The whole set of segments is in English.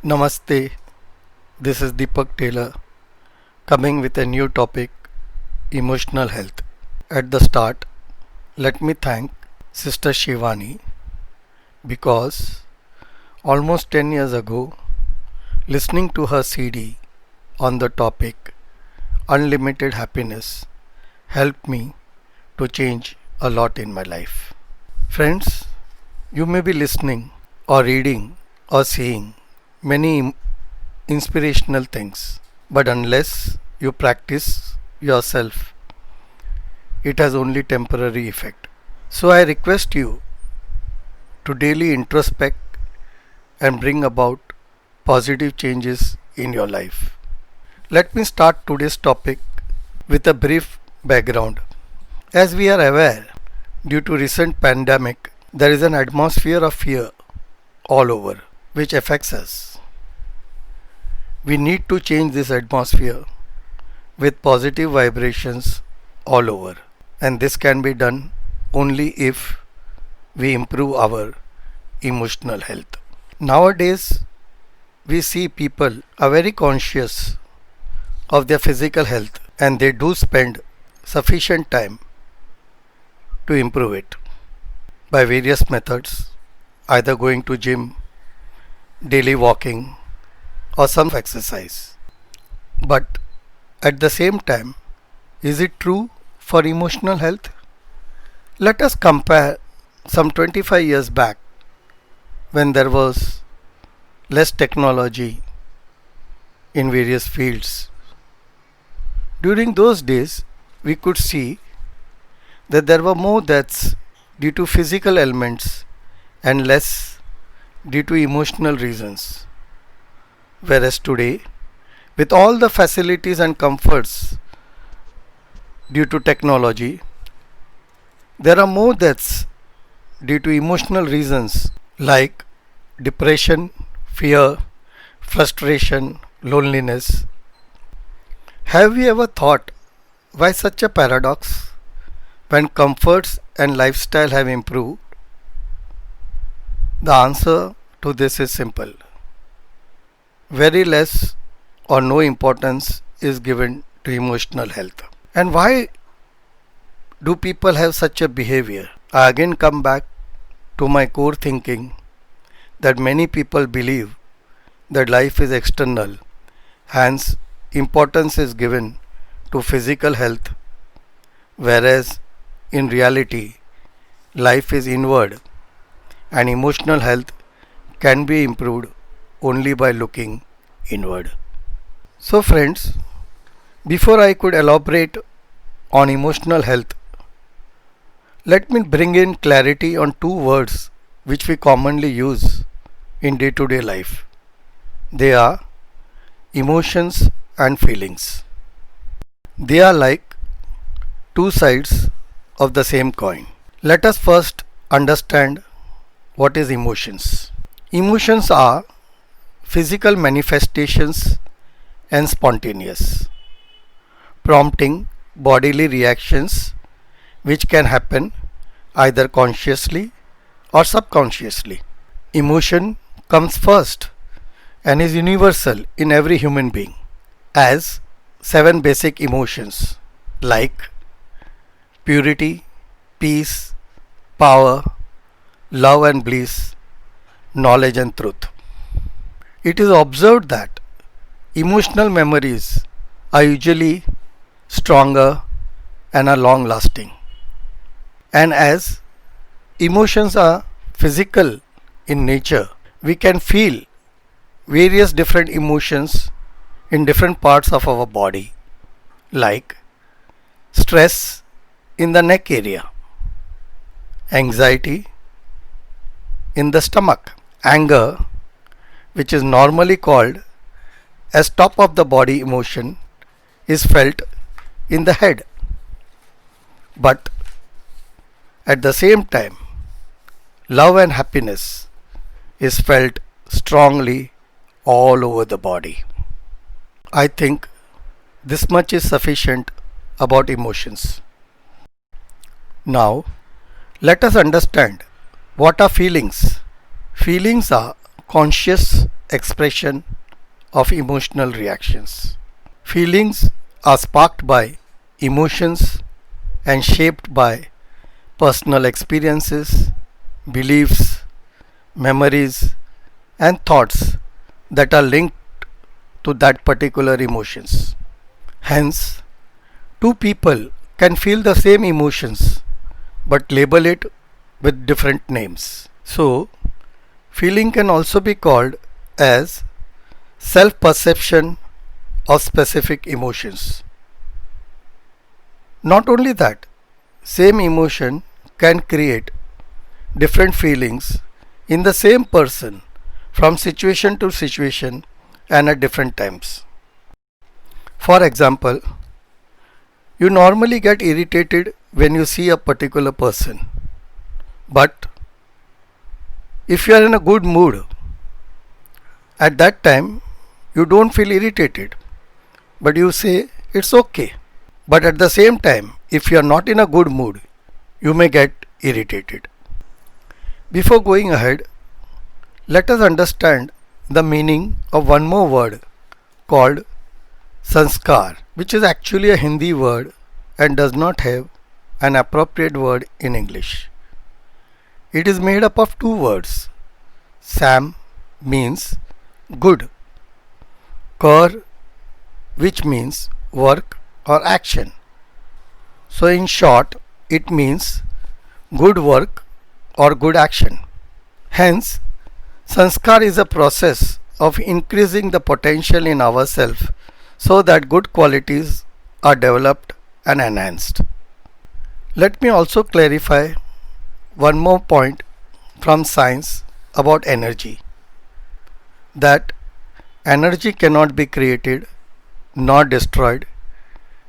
Namaste, this is Deepak Taylor coming with a new topic, emotional health. At the start, let me thank Sister Shivani because almost 10 years ago, listening to her CD on the topic Unlimited Happiness helped me to change a lot in my life. Friends, you may be listening or reading or seeing many inspirational things, but unless you practice yourself, it has only temporary effect. So I request you to daily introspect and bring about positive changes in your life. Let me start today's topic with a brief background. As we are aware, due to recent pandemic, there is an atmosphere of fear all over which affects us. We need to change this atmosphere with positive vibrations all over, and this can be done only if we improve our emotional health. Nowadays, we see people are very conscious of their physical health and they do spend sufficient time to improve it by various methods, either going to gym, daily walking, or some exercise. But at the same time, is it true for emotional health? Let us compare some 25 years back when there was less technology in various fields. During those days, we could see that there were more deaths due to physical ailments and less due to emotional reasons. Whereas today, with all the facilities and comforts due to technology, there are more deaths due to emotional reasons like depression, fear, frustration, loneliness. Have you ever thought why such a paradox when comforts and lifestyle have improved? The answer to this is simple. Very less or no importance is given to emotional health. And why do people have such a behavior? I again come back to my core thinking that many people believe that life is external, hence importance is given to physical health, whereas in reality life is inward and emotional health can be improved only by looking inward. So friends, before I could elaborate on emotional health, let me bring in clarity on two words which we commonly use in day-to-day life. They are emotions and feelings. They are like two sides of the same coin. Let us first understand what is emotions. Emotions are physical manifestations and spontaneous, prompting bodily reactions which can happen either consciously or subconsciously. Emotion comes first and is universal in every human being as 7 basic emotions like purity, peace, power, love and bliss, knowledge and truth. It is observed that emotional memories are usually stronger and are long lasting. And as emotions are physical in nature, we can feel various different emotions in different parts of our body, like stress in the neck area, anxiety in the stomach, anger, which is normally called as top of the body emotion, is felt in the head. But at the same time, love and happiness is felt strongly all over the body. I think this much is sufficient about emotions. Now, let us understand what are feelings. Feelings are conscious expression of emotional reactions. Feelings are sparked by emotions and shaped by personal experiences, beliefs, memories, and thoughts that are linked to that particular emotions. Hence, two people can feel the same emotions but label it with different names. So, feeling can also be called as self-perception of specific emotions. Not only that, same emotion can create different feelings in the same person from situation to situation and at different times. For example, you normally get irritated when you see a particular person, but if you are in a good mood, at that time you don't feel irritated, but you say it's okay. But at the same time, if you are not in a good mood, you may get irritated. Before going ahead, let us understand the meaning of one more word called sanskar, which is actually a Hindi word and does not have an appropriate word in English. It is made up of two words. Sam means good, kar, which means work or action. So in short, it means good work or good action. Hence, sanskar is a process of increasing the potential in ourselves so that good qualities are developed and enhanced. Let me also clarify one more point from science about energy, that energy cannot be created nor destroyed.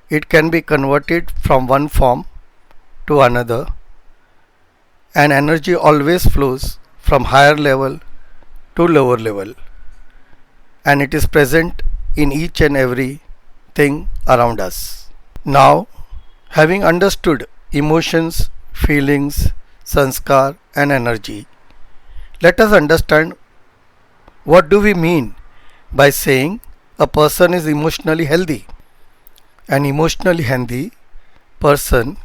It can be converted from one form to another, and energy always flows from higher level to lower level, and it is present in each and every thing around us. Now, having understood emotions, feelings, sanskar and energy, let us understand what do we mean by saying a person is emotionally healthy. An emotionally healthy person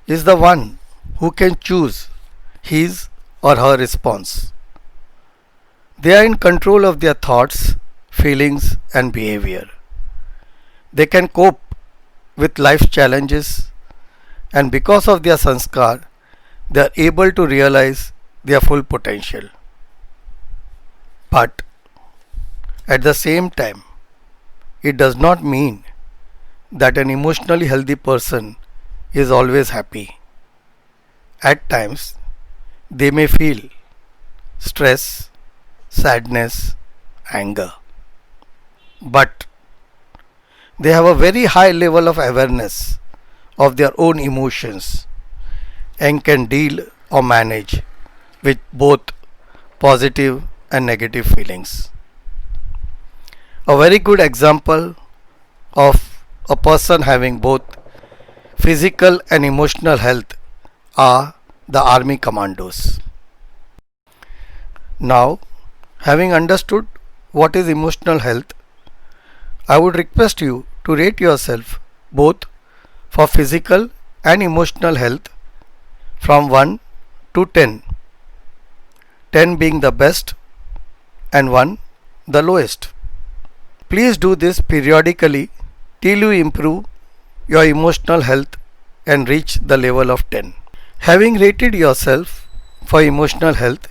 is the one who can choose his or her response. They are in control of their thoughts, feelings and behavior. They can cope with life's challenges, and because of their sanskar, they are able to realize their full potential. But at the same time, it does not mean that an emotionally healthy person is always happy. At times, they may feel stress, sadness, anger. But they have a very high level of awareness of their own emotions and can deal or manage with both positive and negative feelings. A very good example of a person having both physical and emotional health are the army commandos. Now, having understood what is emotional health, I would request you to rate yourself both for physical and emotional health from 1 to 10, 10 being the best and 1 the lowest. Please do this periodically till you improve your emotional health and reach the level of 10. Having rated yourself for emotional health,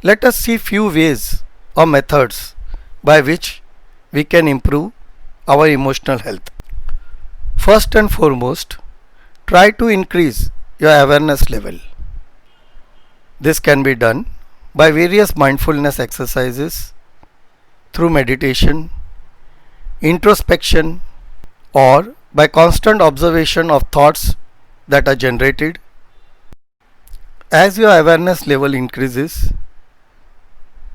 let us see few ways or methods by which we can improve our emotional health. First and foremost, try to increase your awareness level. This can be done by various mindfulness exercises, through meditation, introspection, or by constant observation of thoughts that are generated. As your awareness level increases,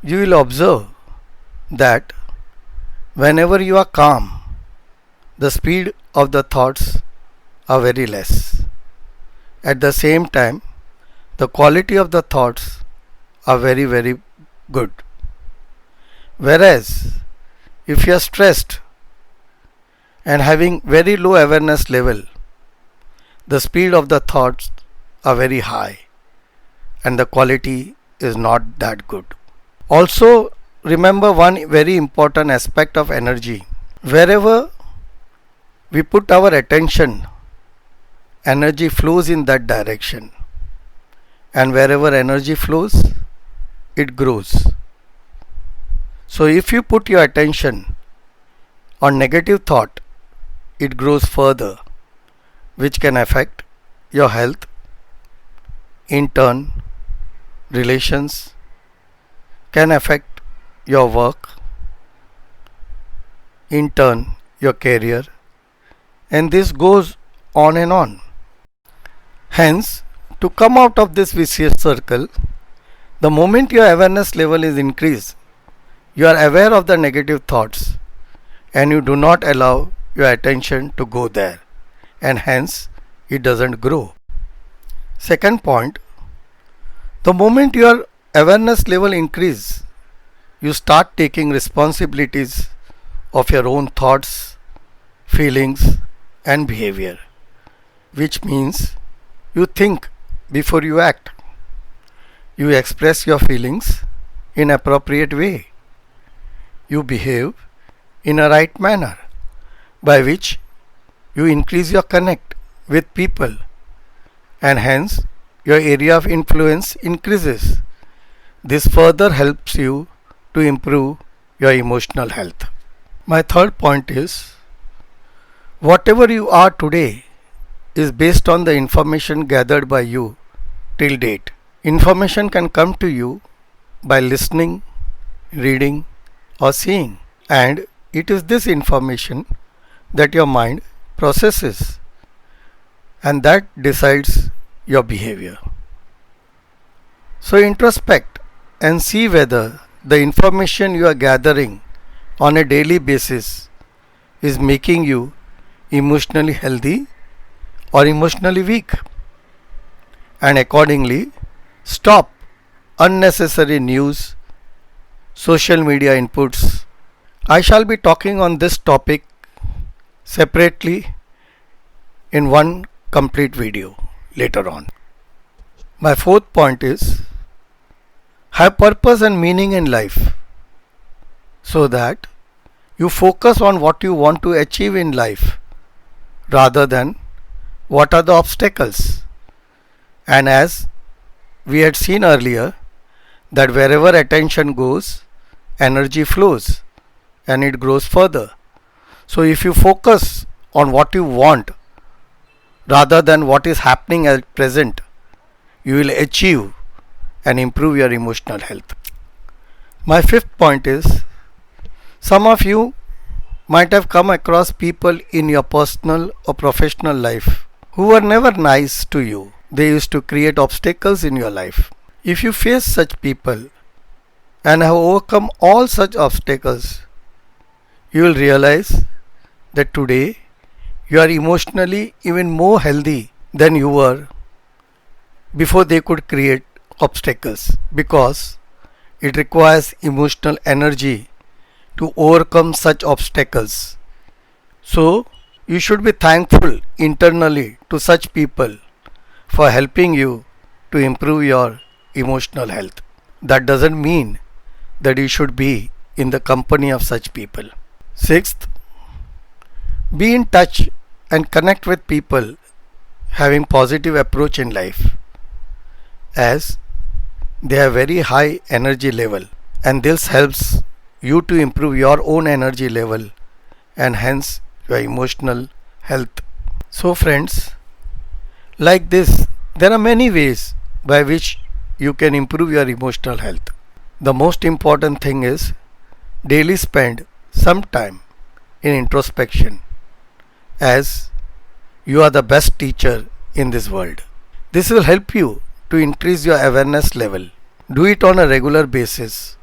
you will observe that whenever you are calm, the speed of the thoughts are very less. At the same time, the quality of the thoughts are very good. Whereas if you are stressed and having very low awareness level, the speed of the thoughts are very high and the quality is not that good. Also, remember one very important aspect of energy. Wherever we put our attention, energy flows in that direction, and wherever energy flows, it grows. So if you put your attention on negative thought, it grows further, which can affect your health, in turn relations, can affect your work, in turn your career, and this goes on and on. Hence, to come out of this vicious circle, the moment your awareness level is increased, you are aware of the negative thoughts and you do not allow your attention to go there, and hence it doesn't grow. Second point, the moment your awareness level increase, you start taking responsibilities of your own thoughts, feelings and behavior, which means you think before you act. You express your feelings in appropriate way. You behave in a right manner, by which you increase your connect with people, and hence your area of influence increases. This further helps you to improve your emotional health. My third point is, whatever you are today is based on the information gathered by you till date. Information can come to you by listening, reading or seeing, and it is this information that your mind processes and that decides your behavior. So introspect and see whether the information you are gathering on a daily basis is making you emotionally healthy or emotionally weak, and accordingly stop unnecessary news, social media inputs. I shall be talking on this topic separately in one complete video later on. My fourth point is, have purpose and meaning in life, so that you focus on what you want to achieve in life rather than what are the obstacles. And as we had seen earlier, that wherever attention goes, energy flows and it grows further. So if you focus on what you want rather than what is happening at present, you will achieve and improve your emotional health. My fifth point is, some of you might have come across people in your personal or professional life who were never nice to you. They used to create obstacles in your life. If you face such people and have overcome all such obstacles, you will realize that today you are emotionally even more healthy than you were before they could create obstacles, because it requires emotional energy to overcome such obstacles. So you should be thankful internally to such people for helping you to improve your emotional health. That doesn't mean that you should be in the company of such people. Sixth, be in touch and connect with people having positive approach in life, as they have very high energy level, and this helps you to improve your own energy level and hence your emotional health. So friends, like this, there are many ways by which you can improve your emotional health. The most important thing is daily spend some time in introspection, as you are the best teacher in this world. This will help you to increase your awareness level. Do it on a regular basis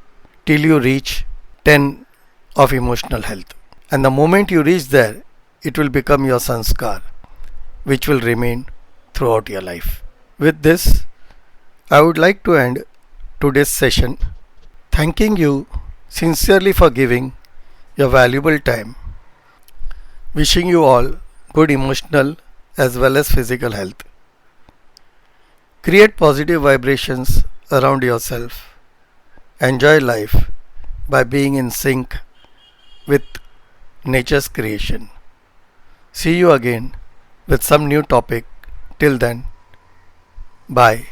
till you reach 10 of emotional health. And the moment you reach there, it will become your sanskar, which will remain throughout your life. With this, I would like to end today's session, thanking you sincerely for giving your valuable time. Wishing you all good emotional as well as physical health. Create positive vibrations around yourself. Enjoy life by being in sync with nature's creation. See you again with some new topic. Till then, bye.